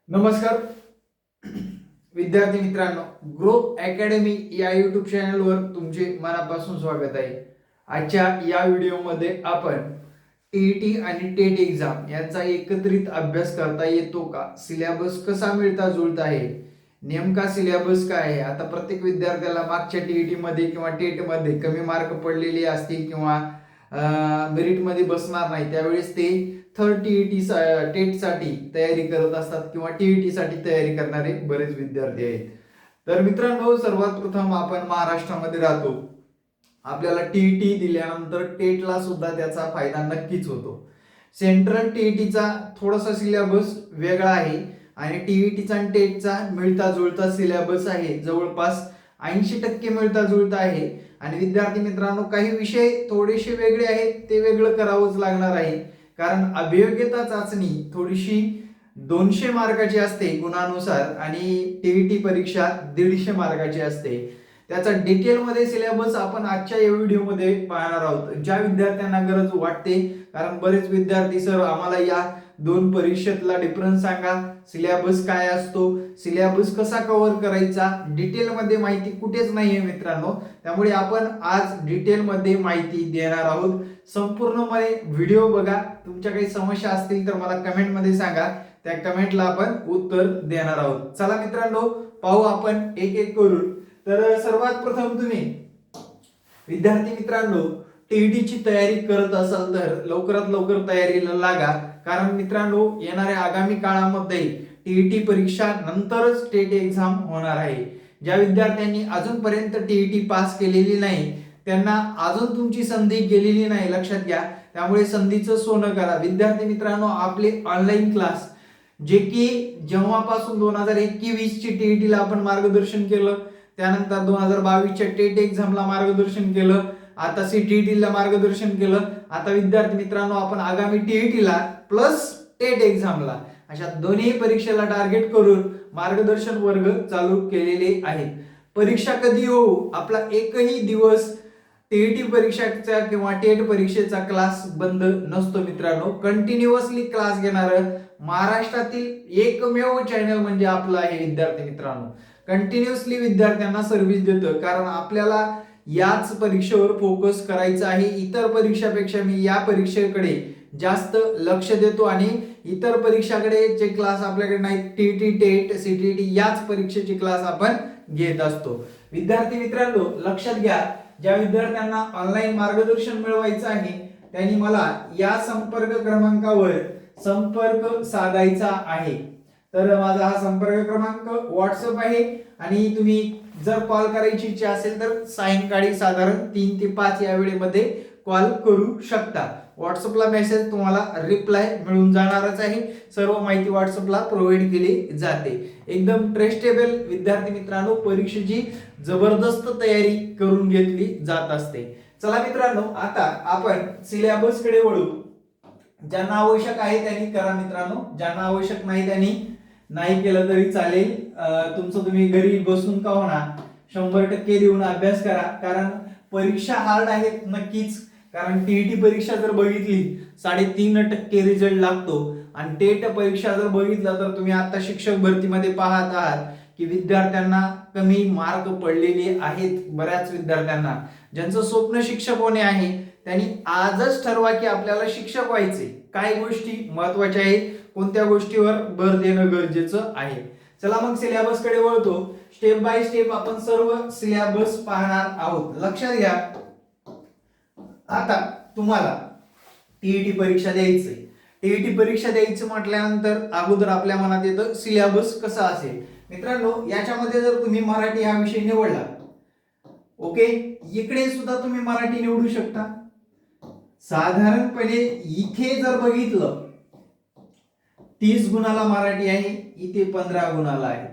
नमस्कार विद्यार्थी मित्रांनो, ग्रो अकॅडमी या यूट्यूब चॅनलवर तुमचे मनापासून स्वागत आहे। आजच्या या व्हिडिओमध्ये आपण टीईटी आणि टेट एक्झाम यांचा एकत्रित अभ्यास करता येतो का, सिलेबस कसा मिळता जुळता आहे, नेमका सिलेबस काय आहे। आता प्रत्येक विद्यार्थ्याला मागच्या टीईटी मध्ये किंवा टेट मध्ये कमी मार्क पडलेले असतील किंवा मेरिट मध्ये बसणार नाही, त्यावेळेस ते थर्ड टीईटी टेट साठी तयारी करत असतात किंवा टीईटी साठी तयारी करणारे बरेच विद्यार्थी आहेत। तर मित्रांनो, सर्वात प्रथम आपण महाराष्ट्रामध्ये राहतो, आपल्याला टीईटी दिल्यानंतर टेटला सुद्धा त्याचा फायदा नक्कीच होतो। सेंट्रल टीईटीचा थोडासा सिलेबस वेगळा आहे आणि टीईटीचा आणि टेटचा मिळता जुळता सिलेबस आहे, जवळपास 80% मिळता जुळता आहे। आणि विद्यार्थी मित्रांनो, काही विषय थोडेसे वेगळे आहेत, ते वेगळं करावंच लागणार आहे, कारण अभियोग्यता चाचणी थोडीशी 200 मार्काची असते गुणानुसार आणि टीईटी परीक्षा 150 मार्काची असते। त्याचा डिटेलमध्ये सिलेबस आपण आजच्या या व्हिडिओमध्ये पाहणार आहोत, ज्या विद्यार्थ्यांना गरज वाटते, कारण बरेच विद्यार्थी सर आम्हाला या दोन परीक्षेतला डिफरन्स सांगा, सिलेबस काय असतो, सिलेबस कसा कव्हर करायचा, डिटेलमध्ये माहिती कुठेच नाहीये मित्रांनो। त्यामुळे आपण आज डिटेलमध्ये माहिती देणार आहोत। संपूर्णपणे व्हिडिओ बघा, तुमच्या काही समस्या असतील तर मला कमेंटमध्ये सांगा, त्या कमेंटला आपण उत्तर देणार आहोत। चला मित्रांनो, पाहू आपण एक एक करून। तर सर्वात प्रथम तुम्ही विद्यार्थी मित्रांनो टीईटी ची तयारी करत असाल तर लवकरात लवकर तयारीला लागा, कारण मित्रांनो येणाऱ्या आगामी काळामध्ये टीईटी परीक्षा नंतरच टेट एक्झाम होणार आहे। ज्या विद्यार्थ्यांनी अजूनपर्यंत टीईटी पास केलेली नाही त्यांना अजून तुमची संधी गेलेली नाही, लक्षात घ्या। त्यामुळे संधीचं सोनं करा विद्यार्थी मित्रांनो। आपले ऑनलाईन क्लास जे की जेव्हापासून 2021 ची टीईटी ला आपण मार्गदर्शन केलं, त्यानंतर 2022 च्या टेट एक्झामला मार्गदर्शन केलं, आता सीटीईटी ला मार्गदर्शन केलं, आता विद्यार्थी मित्रांनो आपण आगामी टीईटी ला प्लस टेट एक्झामला अशा दोन्ही परीक्षेला टार्गेट करून मार्गदर्शन वर्ग चालू केलेले आहेत। परीक्षा कधी होऊ, आपला एकही दिवस टीईटी परीक्षेचा किंवा टेट परीक्षेचा क्लास बंद नसतो मित्रांनो। कंटिन्युअसली क्लास घेणारं महाराष्ट्रातील एकमेव चॅनल म्हणजे आपलं आहे विद्यार्थी मित्रांनो। कंटिन्युअसली विद्यार्थ्यांना सर्व्हिस देतो, कारण आपल्याला याच परीक्षेवर फोकस करायचा आहे। इतर परीक्षापेक्षा मी या परीक्षेकडे जास्त लक्ष देतो आणि इतर परीक्षाकडे जे क्लास आपल्याकडे नाही, टीईटी टेट सीटीईटी याच परीक्षेचे क्लास आपण घेत असतो। विद्यार्थी मित्रांनो लक्षात घ्या, ज्या विद्यार्थ्यांना ऑनलाईन मार्गदर्शन मिळवायचं आहे त्यांनी मला या संपर्क क्रमांकावर संपर्क साधायचा आहे। तर माझा हा संपर्क क्रमांक व्हॉट्सअप आहे आणि तुम्ही जर कॉल करायची इच्छा असेल तर सायंकाळी साधारण 3 ते 5 या वेळेमध्ये कॉल करू शकता। व्हॉट्सअपला मेसेज तुम्हाला रिप्लाय मिळून जाणारच आहे, सर्व माहिती व्हॉट्सअपला प्रोव्हाइड केली जाते। एकदम ट्रस्टेबल विद्यार्थी मित्रांनो परीक्षेची जबरदस्त तयारी करून घेतली जात असते। चला मित्रांनो, आता आपण सिलेबस कडे वळू। ज्यांना आवश्यक आहे त्यांनी करा मित्रांनो, ज्यांना आवश्यक नाही त्यांनी नाही केलं तरी चालेल। तुमचं तुम्ही घरी बसून का होणार 100% देऊन अभ्यास करा, कारण परीक्षा हार्ड आहेत नक्कीच। कारण टीईटी परीक्षा जर बघितली 3.5% रिझल्ट लागतो आणि टेट परीक्षा जर बघितलं तर तुम्ही आता शिक्षक भरतीमध्ये पाहत आहात की विद्यार्थ्यांना कमी मार्क पडलेले आहेत। बऱ्याच विद्यार्थ्यांना ज्यांचं स्वप्न शिक्षक होणे आहे त्यांनी आजच ठरवा की आपल्याला शिक्षक व्हायचे, काय गोष्टी महत्त्वाच्या आहेत, कोणत्या गोष्टीवर भर देणं गरजेचं आहे। चला मग सिलेबस कडे वळतो। स्टेप बाय स्टेप आपण सर्व सिलेबस पाहणार आहोत। लक्षात घ्या, आता तुम्हाला टीईटी परीक्षा द्यायची, टीईटी परीक्षा द्यायचं म्हटल्यानंतर अगोदर आपल्या मनात येतं सिलेबस कसा असेल। मित्रांनो याच्यामध्ये जर तुम्ही मराठी हा विषय निवडला, ओके, इकडे सुद्धा तुम्ही मराठी निवडू शकता। साधारणपणे इथे जर बघितलं 30 गुणाला मराठी आहे, इथे 15 गुणाला आहे,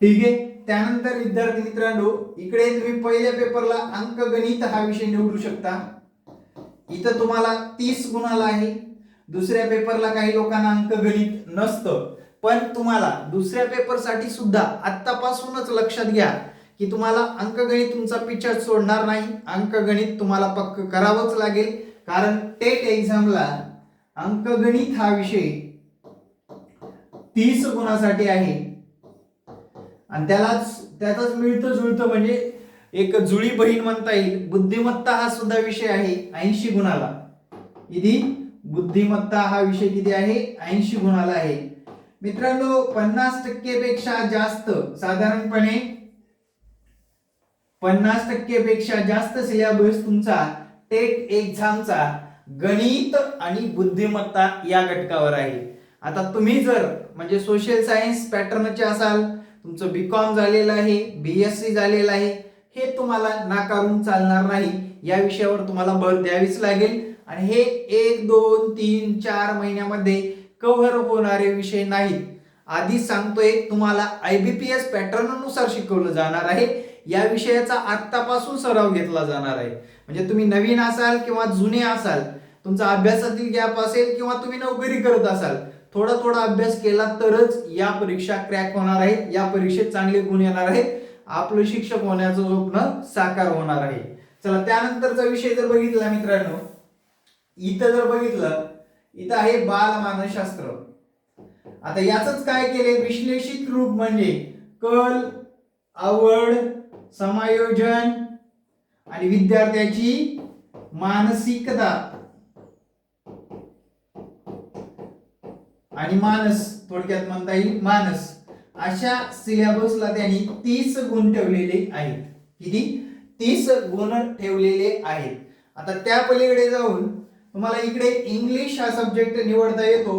ठीक आहे। त्यानंतर विद्यार्थी मित्रांनो इकडे तुम्ही पहिल्या पेपरला अंकगणित हा विषय निवडू शकता, इथं तुम्हाला 30 गुणाला आहे। दुसऱ्या पेपरला काही लोकांना अंकगणित नसतं, पण तुम्हाला दुसऱ्या पेपरसाठी सुद्धा आत्तापासूनच लक्षात घ्या की तुम्हाला अंकगणित तुमचा पिछा सोडणार नाही, अंकगणित तुम्हाला पक्क करावंच लागेल, कारण टेट एक्झामला अंकगणित हा विषय 30 गुणासाठी आहे आणि त्याचाच मिळतं जुळतं म्हणजे एक जुळी बहीण म्हणता येईल बुद्धिमत्ता हा सुद्धा विषय आहे 80 गुणाला. किती? बुद्धिमत्ता हा विषय किती आहे? 80 गुणाला आहे. मित्रांनो 50% पेक्षा जास्त साधारणपणे 50% पेक्षा जास्त सिलेबस तुमचा टेट एक्झामचा गणित आणि बुद्धिमत्ता या घटकावर आहे. आता तुम्ही जर म्हणजे सोशल सायन्स पॅटर्नचे असाल, तुमचं बीकॉम झालेलं आहे, बीएससी झालेलं आहे, हे तुम्हाला नाकारून चालणार नाही. या विषयावर तुम्हाला भर द्यावीच लागेल आणि हे 1 2 3 4 महिन्यामध्ये कव्हर होणारे विषय नाहीत. आधी सांगतोय तुम्हाला IBPS पॅटर्न नुसार शिकवलं जाणार आहे. या विषयाचा आत्तापासून सराव घेतला जाणार आहे. म्हणजे तुम्ही नवीन असाल किंवा जुने असाल, तुमचा अभ्यासातील गॅप असेल किंवा तुम्ही नोकरी करत असाल, थोडा थोडा अभ्यास केला तरच या परीक्षा क्रॅक होणार आहेत, या परीक्षेत चांगले गुण येणार आहेत, आपलं शिक्षक होण्याचं स्वप्न साकार होणार आहे. चला त्यानंतरचा विषय जर बघितला मित्रांनो, इथं जर बघितलं, इथं आहे बालमानसशास्त्र. आता याचंच काय केले, विश्लेषित रूप म्हणजे कल, आवड, समायोजन आणि विद्यार्थ्याची मानसिकता आणि मानस, थोडक्यात म्हणता येईल मानस, अशा सिलेबसला त्यांनी 30 गुण ठेवलेले आहेत. किती? 30 गुण ठेवलेले आहेत. आता त्या पलीकडे जाऊन तुम्हाला इकडे इंग्लिश हा सब्जेक्ट निवडता येतो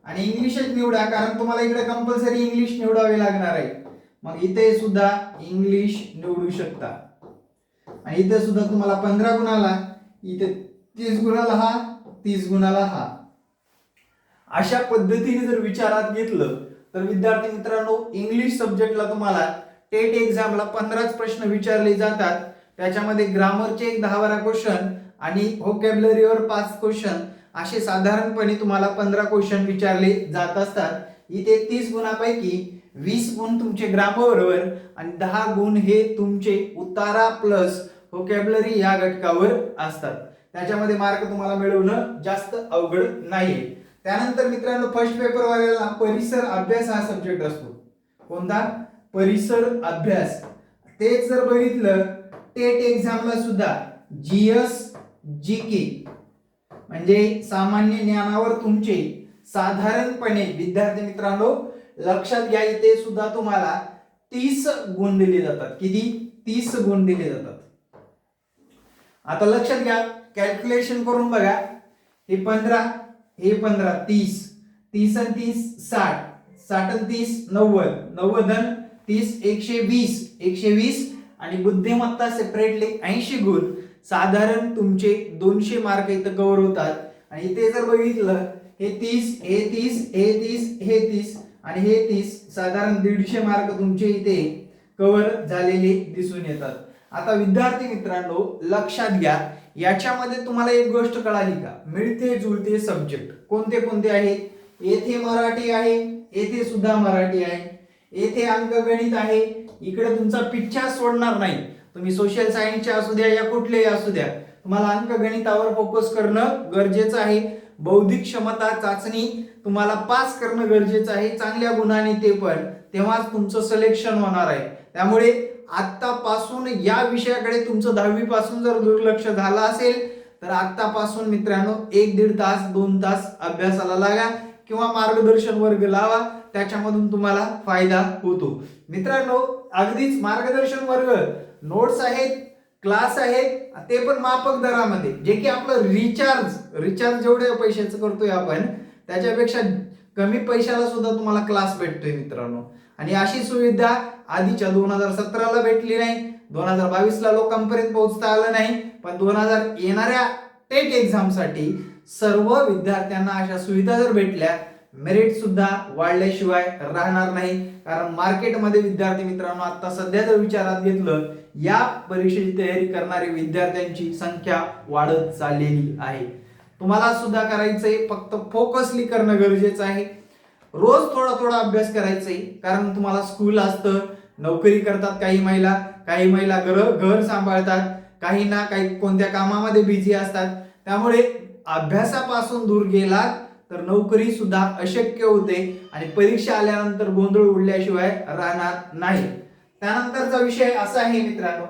आणि इंग्लिशच निवडा, कारण तुम्हाला इकडे कंपल्सरी इंग्लिश निवडावे लागणार आहे. मग इथे सुद्धा इंग्लिश निवडू शकता आणि इथे सुद्धा तुम्हाला 15 गुणाला, इथे 30 गुणाला हा, 30 गुणाला हा. अशा पद्धतीने जर विचारात घेतलं तर विद्यार्थी मित्रांनो, इंग्लिश सब्जेक्टला तुम्हाला टेट एक्झामला 15 प्रश्न विचारले जातात. त्याच्यामध्ये ग्रामरचे 10-12 क्वेश्चन आणि व्होकॅब्युलरीवर 5 क्वेश्चन, असे साधारणपणे तुम्हाला 15 क्वेश्चन विचारले जात असतात. इथे 30 गुणापैकी 20 गुण तुमचे ग्रामरवर आणि 10 गुण हे तुमचे उतारा प्लस व्होकॅब्युलरी या घटकावर असतात. त्याच्यामध्ये मार्क तुम्हाला मिळवणं जास्त अवघड नाहीये. त्यानंतर मित्रांनो, फर्स्ट पेपर वाल्याला परिसर अभ्यास हा सब्जेक्ट असतो. कोणता? परिसर अभ्यास. तेच जर बघितलं टेट एक्झामला सुद्धा जीएस जीके म्हणजे सामान्य ज्ञानावर तुमचे साधारणपणे विद्यार्थी मित्रांनो लक्षात घ्या, इथे सुद्धा तुम्हाला 30 गुण दिले जातात. किती? 30 गुण दिले जातात. आता लक्षात घ्या, कॅल्क्युलेशन करून बघा. हे 15, हे 15, 30, 30 आणि 30 60, 60 आणि 30 90, 90 आणि 30 120, 120 आणि बुद्धिमत्ता सेपरेटली 80 गुण, साधारण तुमचे 200 मार्क इथं कव्हर होतात. आणि इथे जर बघितलं हे 30, हे 30, हे 30, हे 30 आणि हे 30, साधारण 150 मार्क तुमचे इथे कव्हर झालेले दिसून येतात. आता विद्यार्थी मित्रांनो लक्षात घ्या, याच्यामध्ये तुम्हाला एक गोष्ट कळाली का? मिळते जुळते सब्जेक्ट कोणते कोणते आहेत? येथे मराठी आहे, येथे सुद्धा मराठी आहे, येथे अंकगणित आहे. इकडे तुमचा पिच्छा सोडणार नाही. तुम्ही सोशल सायन्सचे असू द्या या कुठलेही असू द्या, तुम्हाला अंकगणितावर फोकस करणं गरजेचं आहे. बौद्धिक क्षमता चाचणी तुम्हाला पास करणं गरजेचं आहे, चांगल्या गुणाने ते पण, तेव्हाच तुमचं सिलेक्शन होणार आहे. त्यामुळे आत्तापासून या विषयाकडे तुमचं 10वी पासून जर दुर्लक्ष झालं असेल तर आत्तापासून मित्रांनो 1-1.5 तास 2 तास अभ्यासाला लागा किंवा मार्गदर्शन वर्ग लावा, त्याच्यामधून तुम्हाला फायदा होतो. मित्रांनो अगदीच मार्गदर्शन वर्ग, नोट्स आहेत, क्लास आहेत, ते पण माफक दरामध्ये, जे की आपलं रिचार्ज जेवढ्या पैशाचं करतोय आपण त्याच्यापेक्षा कमी पैशाला सुद्धा तुम्हाला क्लास भेटतोय मित्रांनो. आणि अशी सुविधा आधीच्या 2017ला भेटली नाही, 2022ला लोकांपर्यंत पोहोचता आलं नाही, पण 2000 येणाऱ्या टेट एक्झाम साठी सर्व विद्यार्थ्यांना अशा सुविधा जर भेटल्या, मेरिट सुद्धा वाढल्याशिवाय राहणार नाही. कारण मार्केटमध्ये विद्यार्थी मित्रांनो आता सध्या जर विचारात घेतलं, या परीक्षेची तयारी करणारे विद्यार्थ्यांची संख्या वाढत चाललेली आहे. तुम्हाला सुद्धा करायचंय, फक्त फोकसली करणं गरजेचं आहे. रोज थोडा थोडा अभ्यास करायचा आहे, कारण तुम्हाला स्कूल असतं, नोकरी करतात काही महिला घर सांभाळतात, काही ना काही कोणत्या कामामध्ये बिझी असतात. त्यामुळे अभ्यासापासून दूर गेलात तर नोकरी सुद्धा अशक्य होते आणि परीक्षा आल्यानंतर गोंधळ उडल्याशिवाय राहणार नाही. त्यानंतरचा विषय असा आहे मित्रांनो,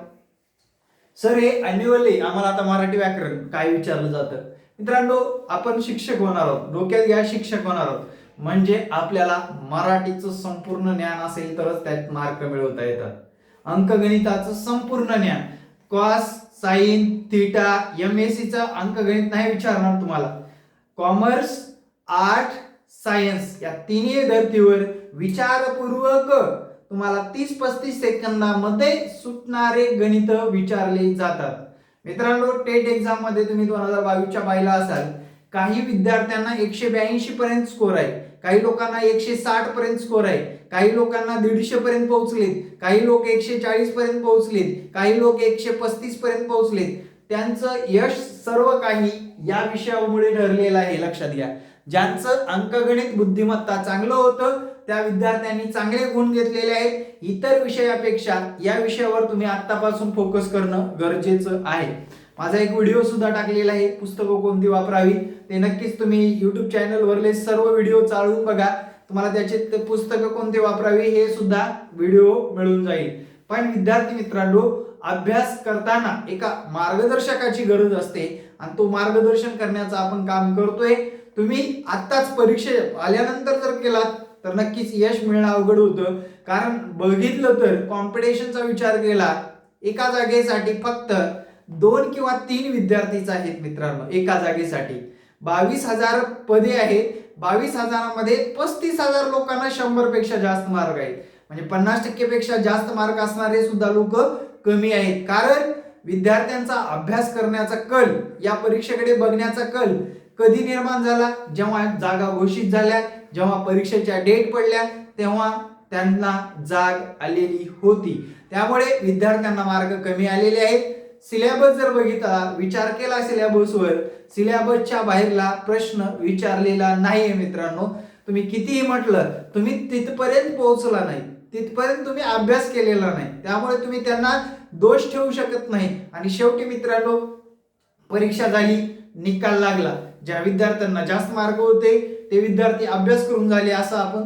सर हे अन्युअली आम्हाला आता मराठी व्याकरण काय विचारलं जातं. मित्रांनो आपण शिक्षक होणार आहोत, डोक्यात घ्या शिक्षक होणार आहोत म्हणजे आपल्याला मराठीचं संपूर्ण ज्ञान असेल तरच त्यात मार्क मिळवता येतात. अंकगणिताचं संपूर्ण ज्ञान, कॉस साइन थीटा MSc चं अंकगणित नाही विचारणार तुम्हाला. कॉमर्स आर्ट सायन्स या तिन्ही धर्तीवर विचारपूर्वक तुम्हाला 30-35 सेकंदामध्ये सुटणारे गणित विचारले जातात. मित्रांनो टेट एक्झाम मध्ये तुम्ही 2022च्या पाहिला असाल, काही विद्यार्थ्यांना 182 पर्यंत स्कोर आहे, काही लोकांना 160 पर्यंत स्कोर आहे, काही लोकांना 150 पर्यंत पोहोचलेत, काही लोक 140 पर्यंत पोहोचलेत, काही लोक 135 पर्यंत पोहोचलेत. त्यांचं यश सर्व काही या विषयामुळे ठरलेलं आहे. लक्षात घ्या, ज्यांचं अंकगणित बुद्धिमत्ता चांगलं होतं त्या विद्यार्थ्यांनी चांगले गुण घेतलेले आहेत. इतर विषयापेक्षा या विषयावर तुम्ही आतापासून फोकस करणं गरजेचं आहे. माझा एक व्हिडिओ सुद्धा टाकलेला आहे, पुस्तकं कोणती वापरावी, ते नक्कीच तुम्ही युट्यूब चॅनलवरले सर्व व्हिडिओ चालवून बघा, तुम्हाला त्याचे पुस्तकं कोणते वापरावी हे सुद्धा व्हिडिओ मिळून जाईल. पण विद्यार्थी मित्रांनो, अभ्यास करताना एका मार्गदर्शकाची गरज असते आणि तो मार्गदर्शन करण्याचं आपण काम करतोय. तुम्ही आत्ताच परीक्षा आल्यानंतर जर केलात तर नक्कीच यश मिळणं अवघड होतं. कारण बघितलं तर कॉम्पिटिशनचा विचार केला, एका जागेसाठी फक्त 2 किंवा 3 विद्यार्थीच आहेत मित्रांनो. एका जागेसाठी 22,000 पदे आहेत. 22,000 मध्ये 35,000 लोकांना 100 पेक्षा जास्त मार्क आहेत. म्हणजे 50% पेक्षा जास्त मार्क असणारे सुद्धा लोक कमी आहेत. कारण विद्यार्थ्यांचा अभ्यास करण्याचा कल, या परीक्षेकडे बघण्याचा कल कधी निर्माण झाला, जेव्हा जागा घोषित झाल्या, जेव्हा परीक्षेच्या डेट पडल्या, तेव्हा त्यांना जाग आलेली होती. त्यामुळे विद्यार्थ्यांना मार्क कमी आलेले आहेत. सिलेबस जर बघितला, विचार केला सिलेबसवर, सिलेबसच्या बाहेरला प्रश्न विचारलेला नाहीये मित्रांनो. तुम्ही कितीही म्हटलं, तुम्ही तिथपर्यंत पोहोचला नाही, तिथपर्यंत तुम्ही अभ्यास केलेला नाही, त्यामुळे तुम्ही त्यांना दोष ठेवू शकत नाही. आणि शेवटी मित्रांनो परीक्षा झाली, निकाल लागला, ज्या विद्यार्थ्यांना जास्त मार्क होते ते विद्यार्थी अभ्यास करून झाले असं आपण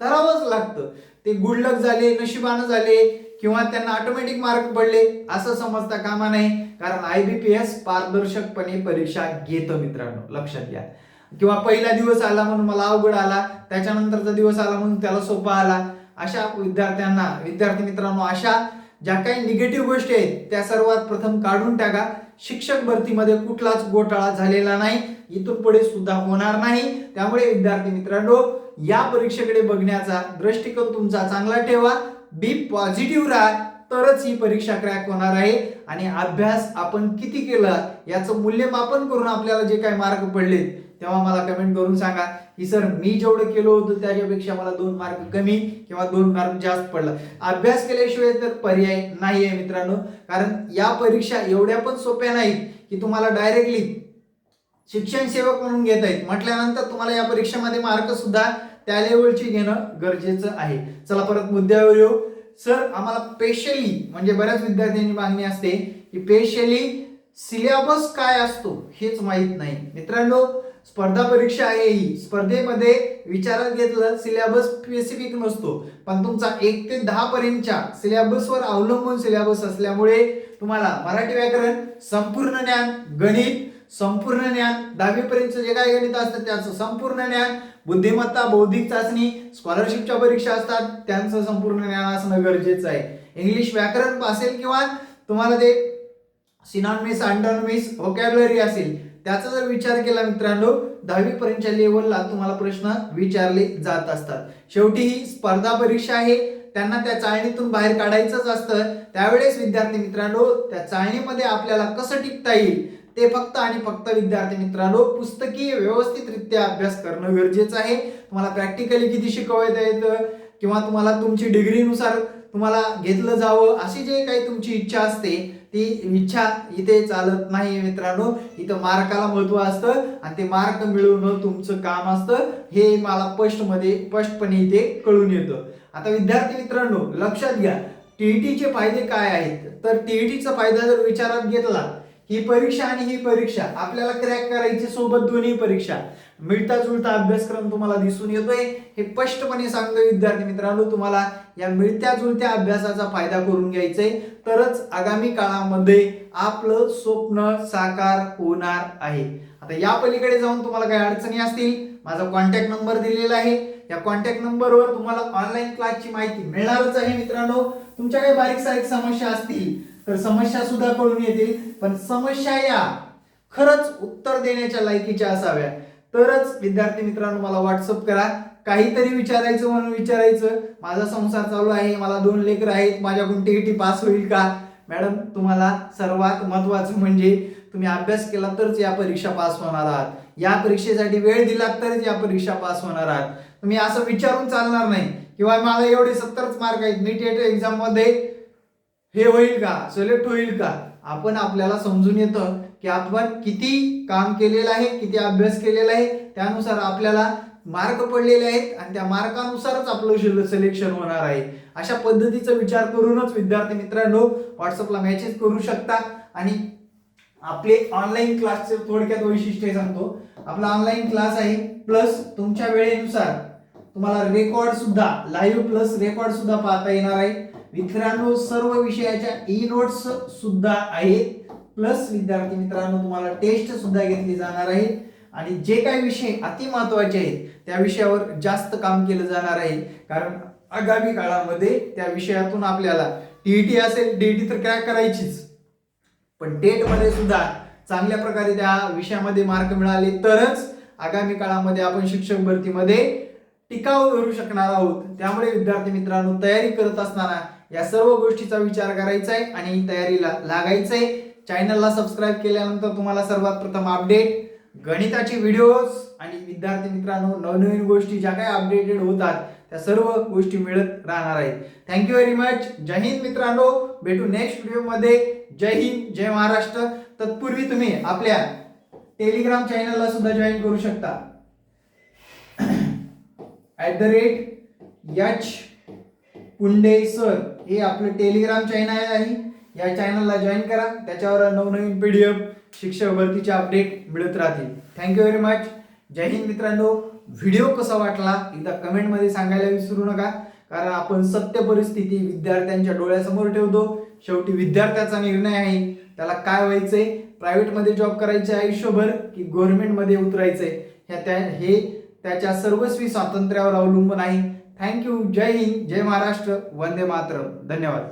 ठरावंच लागतं. ते गुड लक झाले, नशिबानं झाले किंवा त्यांना ऑटोमॅटिक मार्क पडले असं समजता कामा नाही. कारण IBPS पारदर्शकपणे परीक्षा घेतं मित्रांनो, लक्षात घ्या. किंवा पहिला दिवस आला म्हणून मला अवघड आला, त्याच्यानंतरचा दिवस आला म्हणून त्याला सोपा आला, अशा विद्यार्थी मित्रांनो अशा ज्या काही निगेटिव्ह गोष्टी आहेत त्या सर्वात प्रथम काढून टाका. शिक्षक भरतीमध्ये कुठलाच घोटाळा झालेला नाही, इथून पुढे सुद्धा होणार नाही. त्यामुळे विद्यार्थी मित्रांनो या परीक्षेकडे बघण्याचा दृष्टिकोन तुमचा चांगला ठेवा, बी पॉझिटिव्ह राहा, तरच ही परीक्षा क्रॅक होणार आहे. आणि अभ्यास आपण किती केला याचं मूल्यमापन करून आपल्याला जे काही मार्क पडले तेव्हा मला कमेंट करून सांगा की सर मी जेवढं केलं होतं त्याच्यापेक्षा मला 2 मार्क कमी किंवा 2 मार्क जास्त पडला. अभ्यास केल्याशिवाय तर पर्याय नाही आहे मित्रांनो. कारण या परीक्षा एवढ्या पण सोप्या नाहीत की तुम्हाला डायरेक्टली शिक्षण सेवक म्हणून घेता येईल म्हटल्यानंतर तुम्हाला या परीक्षेमध्ये मार्क सुद्धा त्या लेवलची घेणं गरजेचं आहे. चला परत मुद्द्यावर येऊ. सर आम्हाला स्पेशली, म्हणजे बऱ्याच विद्यार्थ्यांची मागणी असते की स्पेशली सिलेबस काय असतो हेच माहित नाही. मित्रांनो स्पर्धा परीक्षा आहे, ही स्पर्धेमध्ये विचारात घेतलं सिलेबस स्पेसिफिक नसतो, पण तुमचा 1 ते 10 पर्यंतच्या सिलेबसवर अवलंबून सिलेबस असल्यामुळे तुम्हाला मराठी व्याकरण संपूर्ण ज्ञान, गणित संपूर्ण ज्ञान, 10वी पर्यंतचं जे काही गणित असतं त्याचं संपूर्ण ज्ञान, बुद्धिमत्ता, बौद्धिक चाचणी, स्कॉलरशिपच्या परीक्षा असतात त्यांचं संपूर्ण ज्ञान असणं गरजेचं आहे. इंग्लिश व्याकरण असेल किंवा तुम्हाला ते सिनॉनिम्स, अँटोनिम्स, व्होकॅब्युलरी असेल त्याचा जर विचार केला मित्रांनो 10वी पर्यंतच्या लेवलला तुम्हाला प्रश्न विचारले जात असतात. शेवटी ही स्पर्धा परीक्षा आहे, त्यांना त्या चाळणीतून बाहेर काढायचंच असतं. त्यावेळेस विद्यार्थी मित्रांनो त्या चाळणीमध्ये आपल्याला कसं टिकता येईल ते फक्त आणि फक्त विद्यार्थी मित्रांनो पुस्तकी व्यवस्थितरित्या अभ्यास करणं गरजेचं आहे. तुम्हाला प्रॅक्टिकली किती शिकवता येतं किंवा तुम्हाला तुमची डिग्रीनुसार तुम्हाला घेतलं जावं अशी जे काही तुमची इच्छा असते ती इच्छा इथे चालत नाही मित्रांनो. इथं मार्काला महत्व असतं आणि ते मार्क मिळवणं तुमचं काम असतं, हे मला स्पष्टपणे इथे कळून येतं. आता विद्यार्थी मित्रांनो लक्षात घ्या, टीईटीचे फायदे काय आहेत. तर टीईटीचा फायदा जर विचारात घेतला, ही परीक्षा आणि ही परीक्षा आपल्याला क्रॅक करायची सोबत दोन्ही परीक्षा. मिळता जुळता अभ्यासक्रम तुम्हाला दिसून येतोय हे स्पष्टपणे सांगतो विद्यार्थी मित्रांनो. तुम्हाला या मिळत्या जुळत्या अभ्यासाचा फायदा करून घ्यायचाय, तरच आगामी काळामध्ये आपलं स्वप्न साकार होणार आहे. आता या पलीकडे जाऊन तुम्हाला काही अडचणी असतील, माझा कॉन्टॅक्ट नंबर दिलेला आहे. या कॉन्टॅक्ट नंबरवर तुम्हाला ऑनलाईन क्लासची माहिती मिळणारच आहे मित्रांनो. तुमच्या काही बारीक सारीक समस्या असतील तर समस्या सुद्धा कळून येतील, पण समस्या या खरंच उत्तर देण्याच्या लायकीच्या असाव्या. तरच विद्यार्थी मित्रांनो मला व्हॉट्सअप करा. काहीतरी विचारायचं म्हणून विचारायचं, माझा संसार चालू आहे, मला 2 लेकरं आहेत, माझ्याकडून टीईटी पास होईल का? मॅडम, तुम्हाला सर्वात महत्त्वाचं म्हणजे तुम्ही अभ्यास केला तरच या परीक्षा पास होणार आहात. या परीक्षेसाठी वेळ दिला तरच या परीक्षा पास होणार आहात. तुम्ही असं विचारून चालणार नाही किंवा मला एवढे 70च मार्क आहेत, मी टेट एक्झाम मध्ये हे होईल का, सिलेक्ट होईल का? आपण आपल्याला समजून येतं की आपण किती काम केलेलं आहे, किती अभ्यास केलेला आहे, त्यानुसार आपल्याला मार्क पडलेले आहेत आणि त्या मार्कानुसारच आपलं सिलेक्शन होणार आहे. अशा पद्धतीचा विचार करूनच विद्यार्थी मित्रांनो व्हॉट्सअपला मेसेज करू शकता. आणि आपले ऑनलाईन क्लासचे थोडक्यात वैशिष्ट्य सांगतो. आपला ऑनलाईन क्लास आहे, प्लस तुमच्या वेळेनुसार तुम्हाला रेकॉर्ड सुद्धा, लाईव्ह प्लस रेकॉर्ड सुद्धा पाहता येणार आहे मित्रांनो. सर्व विषयाच्या ई नोट्स सुद्धा आहेत, प्लस विद्यार्थी मित्रांनो तुम्हाला टेस्ट सुद्धा घेतली जाणार आहे. आणि जे काही विषय अति महत्त्वाचे आहेत त्या विषयावर जास्त काम केलं जाणार आहे, कारण आगामी काळामध्ये त्या विषयातून आपल्याला टीईटी असेल, डीईटी तर क्रॅक करायचीच, पण टेट मध्ये सुद्धा चांगल्या प्रकारे त्या विषयामध्ये मार्क मिळाले तरच आगामी काळामध्ये आपण शिक्षक भरतीमध्ये टिकाव धरू शकणार आहोत. त्यामुळे विद्यार्थी मित्रांनो तयारी करत असताना या सर्व गोष्टीचा विचार करायचा आहे आणि तयारीला लागायचं आहे. चॅनलला सबस्क्राईब केल्यानंतर तुम्हाला सर्वात प्रथम अपडेट, गणिताचे व्हिडिओज आणि विद्यार्थी मित्रांनो नवनवीन गोष्टी ज्या काही अपडेटेड होतात त्या सर्व गोष्टी मिळत राहणार आहेत. Thank you very much. जय हिंद मित्रांनो, भेटू नेक्स्ट व्हिडिओमध्ये. जय हिंद, जय महाराष्ट्र. तत्पूर्वी तुम्ही आपल्या टेलिग्राम चॅनलला सुद्धा जॉईन करू शकता. @H पुंडे सर हे आपलं टेलिग्राम चॅनल आहे. या चॅनलला जॉईन करा, त्याच्यावर नवनवीन PDF शिक्षक भरतीचे अपडेट मिळत राहतील. Thank you very much. जय हिंद मित्रांनो. व्हिडिओ कसा वाटला एकदा कमेंटमध्ये सांगायला विसरू नका, कारण आपण सत्य परिस्थिती विद्यार्थ्यांच्या डोळ्यासमोर ठेवतो. शेवटी विद्यार्थ्याचा निर्णय आहे, त्याला काय व्हायचंय, प्रायव्हेटमध्ये जॉब करायचे आयुष्यभर की गव्हर्नमेंटमध्ये उतरायचंय, हे त्याच्या सर्वस्वी स्वातंत्र्यावर अवलंबून आहे. थँक्यू. जय हिंद, जय महाराष्ट्र, वंदे मातरम. धन्यवाद.